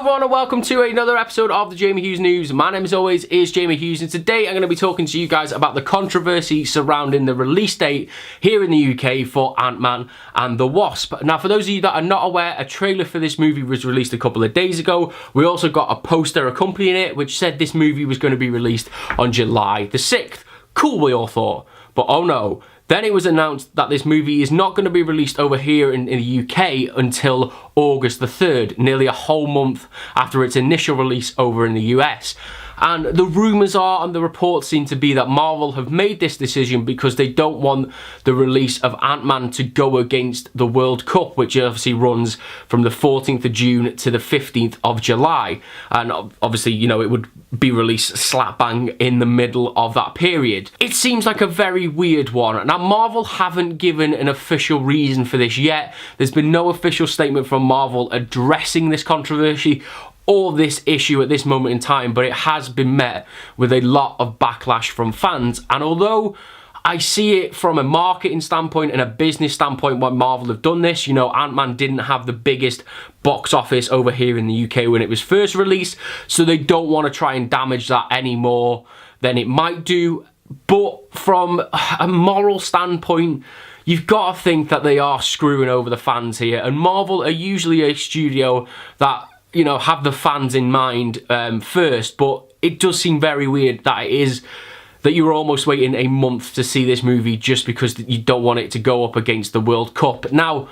everyone and welcome to another episode of the Jamie Hughes News. My name as always is Jamie Hughes and today I'm going to be talking to you guys about the controversy surrounding the release date here in the UK for Ant-Man and the Wasp. Now for those of you that are not aware, a trailer for this movie was released a couple of days ago. We also got a poster accompanying it which said this movie was going to be released on July the 6th. Cool, we all thought. But oh no. Then it was announced that this movie is not going to be released over here in the UK until August the 3rd, nearly a whole month after its initial release over in the US. And the rumours are, and the reports seem to be, that Marvel have made this decision because they don't want the release of Ant-Man to go against the World Cup, which obviously runs from the 14th of June to the 15th of July. And obviously, you know, it would be released slap bang in the middle of that period. It seems like a very weird one. Now, Marvel haven't given an official reason for this yet. There's been no official statement from Marvel addressing this controversy or this issue at this moment in time, but it has been met with a lot of backlash from fans. And although I see it from a marketing standpoint and a business standpoint why Marvel have done this, you know, Ant-Man didn't have the biggest box office over here in the UK when it was first released, so they don't want to try and damage that any more than it might do. But from a moral standpoint, you've got to think that they are screwing over the fans here, and Marvel are usually a studio that, you know, have the fans in mind first, but it does seem very weird that it is that you're almost waiting a month to see this movie just because you don't want it to go up against the World Cup. Now,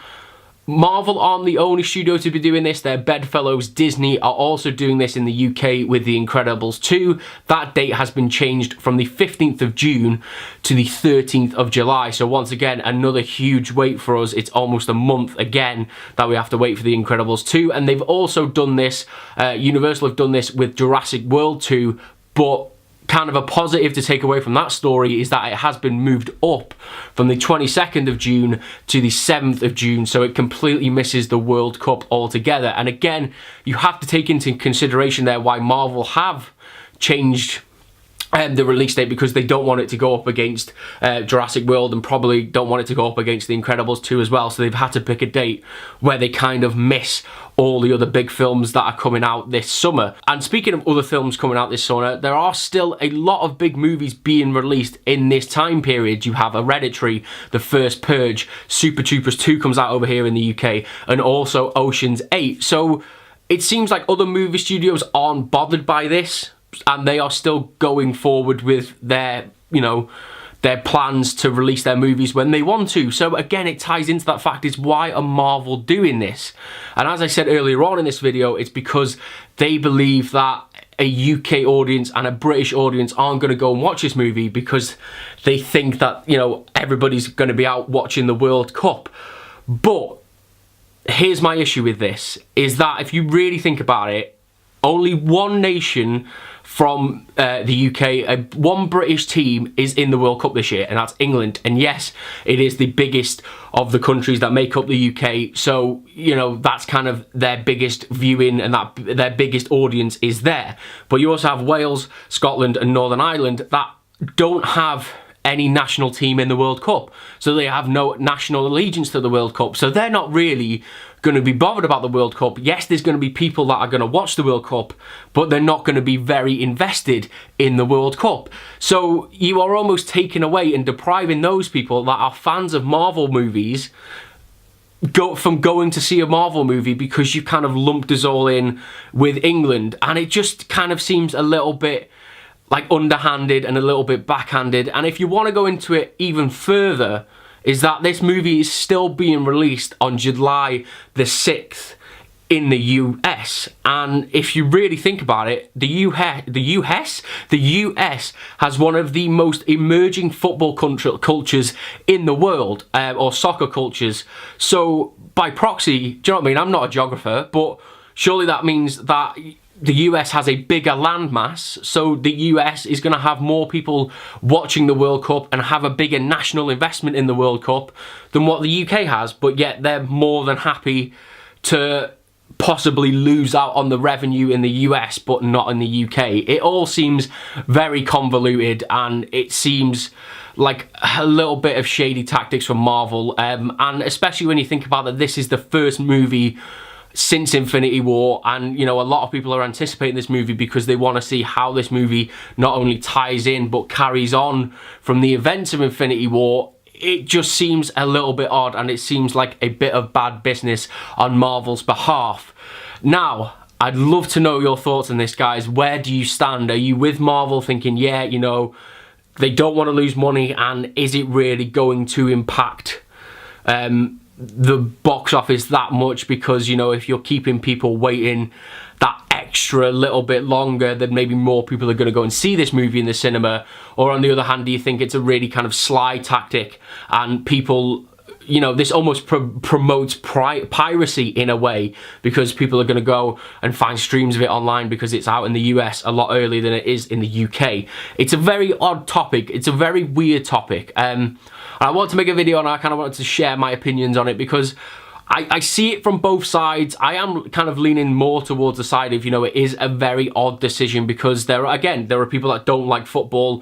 Marvel aren't the only studio to be doing this. Their bedfellows Disney are also doing this in the UK with The Incredibles 2. That date has been changed from the 15th of June to the 13th of July. So once again, another huge wait for us. It's almost a month again that we have to wait for The Incredibles 2. And they've also done this, Universal have done this with Jurassic World 2, but kind of a positive to take away from that story is that it has been moved up from the 22nd of June to the 7th of June, so it completely misses the World Cup altogether. And again, you have to take into consideration there why Marvel have changed the release date, because they don't want it to go up against Jurassic World and probably don't want it to go up against The Incredibles 2 as well, so they've had to pick a date where they kind of miss all the other big films that are coming out this summer. And speaking of other films coming out this summer, there are still a lot of big movies being released in this time period. You have Hereditary, The First Purge, Super Troopers 2 comes out over here in the UK, and also Ocean's 8. So it seems like other movie studios aren't bothered by this, and they are still going forward with their, you know, their plans to release their movies when they want to. So again, it ties into that fact, is why are Marvel doing this? And as I said earlier on in this video, it's because they believe that a UK audience and a British audience aren't going to go and watch this movie because they think that, you know, everybody's going to be out watching the World Cup. But here's my issue with this, is that if you really think about it, only one nation from the UK, one British team is in the World Cup this year, and that's England. And yes, it is the biggest of the countries that make up the UK, so, you know, that's kind of their biggest viewing and that their biggest audience is there. But you also have Wales, Scotland and Northern Ireland that don't have any national team in the World Cup, so they have no national allegiance to the World Cup, so they're not really going to be bothered about the World Cup. Yes, there's going to be people that are going to watch the World Cup, but they're not going to be very invested in the World Cup. So you are almost taking away and depriving those people that are fans of Marvel movies from going to see a Marvel movie because you kind of lumped us all in with England, and it just kind of seems a little bit like underhanded and a little bit backhanded. And if you want to go into it even further, is that this movie is still being released on July the 6th in the US. And if you really think about it, the US has one of the most emerging football cultures in the world, or soccer cultures. So by proxy, do you know what I mean? I'm not a geographer, but surely that means that the US has a bigger landmass, so the US is going to have more people watching the World Cup and have a bigger national investment in the World Cup than what the UK has, but yet they're more than happy to possibly lose out on the revenue in the US but not in the UK. It all seems very convoluted, and it seems like a little bit of shady tactics from Marvel, and especially when you think about that this is the first movie since Infinity War, and you know, a lot of people are anticipating this movie because they want to see how this movie not only ties in but carries on from the events of Infinity War. It just seems a little bit odd, and it seems like a bit of bad business on Marvel's behalf. Now, I'd love to know your thoughts on this, guys. Where do you stand? Are you with Marvel thinking, yeah, you know, they don't want to lose money, and is it really going to impact the box office that much? Because, you know, if you're keeping people waiting that extra little bit longer, then maybe more people are going to go and see this movie in the cinema. Or on the other hand, do you think it's a really kind of sly tactic, and people, you know, this almost promotes piracy in a way, because people are going to go and find streams of it online because it's out in the US a lot earlier than it is in the UK. It's a very odd topic. It's a very weird topic. I want to make a video, and I kind of wanted to share my opinions on it because I see it from both sides. I am kind of leaning more towards the side of, you know, it is a very odd decision, because there are people that don't like football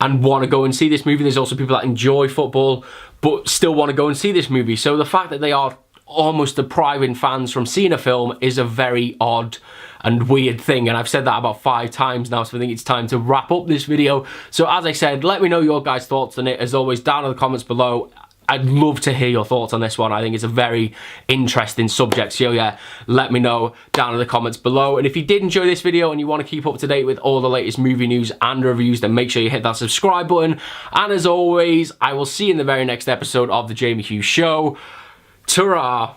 and want to go and see this movie. There's also people that enjoy football but still want to go and see this movie. So the fact that they are almost depriving fans from seeing a film is a very odd and weird thing, and I've said that about 5 times now, so I think it's time to wrap up this video. So as I said, let me know your guys' thoughts on it, as always, down in the comments below. I'd love to hear your thoughts on this one. I think it's a very interesting subject, so yeah, let me know down in the comments below. And if you did enjoy this video and you want to keep up to date with all the latest movie news and reviews, then make sure you hit that subscribe button. And as always, I will see you in the very next episode of The Jamie Hughes Show. Ta-ra!